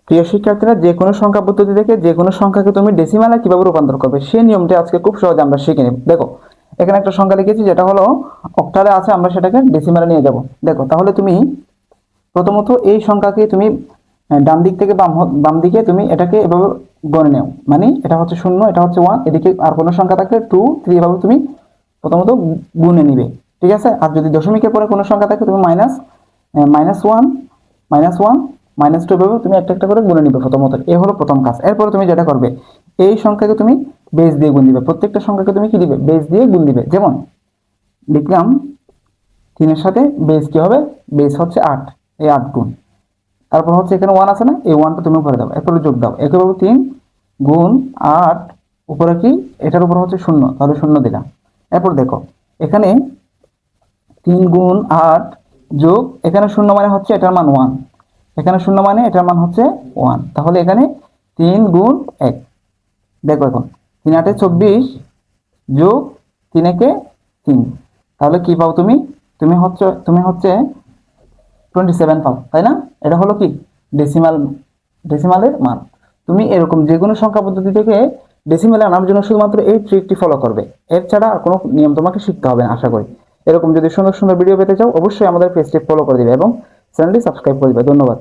প্রিয় শিক্ষার্থীরা, যে কোনো সংখ্যা পদ্ধতি থেকে যে কোনো সংখ্যাকে তুমি ডেসিমালে কিভাবে রূপান্তর করবে সেই নিয়মটি আজকে খুব সহজে আমরা শিখে নেব। দেখো, এখানে একটা সংখ্যা লিখেছি যেটা হলো অক্টালে আছে, আমরা সেটাকে ডেসিমালে নিয়ে যাব। দেখো, তাহলে তুমি প্রথমত এই সংখ্যাকে তুমি ডান দিক থেকে বাম দিকে তুমি এটাকে এভাবে গণে নাও, মানে এটা হচ্ছে 0, এটা হচ্ছে 1, এদিকে আর কোনো সংখ্যা থাকলে 2, 3 এভাবে তুমি প্রথমত গুণে নিবে। ঠিক আছে? আর যদি দশমিকের পরে কোনো সংখ্যা থাকে তুমি -1, -1, -2 এভাবে তুমি একটা একটা করে গুণে নিবে প্রথমত। এই হলো প্রথম কাজ। এরপরে তুমি যেটা করবে, এই সংখ্যাকে তুমি বেস দিয়ে গুণ দিবে। প্রত্যেকটা সংখ্যাকে তুমি কি দিবে? বেস দিয়ে গুণ দিবে। যেমন লিখলাম 3 এর সাথে বেস কি হবে? বেস হচ্ছে 8, এই 8 গুণ। তারপর হচ্ছে এখানে 1 আছে না, এই 1টা তুমি উপরে দাও, এরপরে যোগ দাও। একইভাবে 3 গুণ 8, উপরে কি এটার উপর হচ্ছে 0, তাহলে 0 দিলাম। এরপর দেখো, এখানে 3 গুণ 8 যোগ এখানে 0 মানে হচ্ছে এটার মান 1, এখানে 0 মানে এটার মান হচ্ছে 1, তাহলে এখানে 3 গুণ 1। দেখো এখন 3 8 24 যোগ 3 1 3, তাহলে কি পাও তুমি? তুমি হচ্ছে 27 পাও, তাই না? এটা হলো কি ডেসিমালের মান। তুমি এরকম যে কোনো সংখ্যা পদ্ধতি থেকে ডেসিমালে আনার জন্য শুধুমাত্র এই ট্রিকটি ফলো করবে, এর ছাড়া আর কোনো নিয়ম তোমাকে শিখতে হবে না। আশা করি এরকম যদি সুন্দর সুন্দর ভিডিও পেতে চাও অবশ্যই আমাদের পেজটি ফলো করে দিবে এবং চ্যানেলটি সাবস্ক্রাইব করে দিবে। ধন্যবাদ।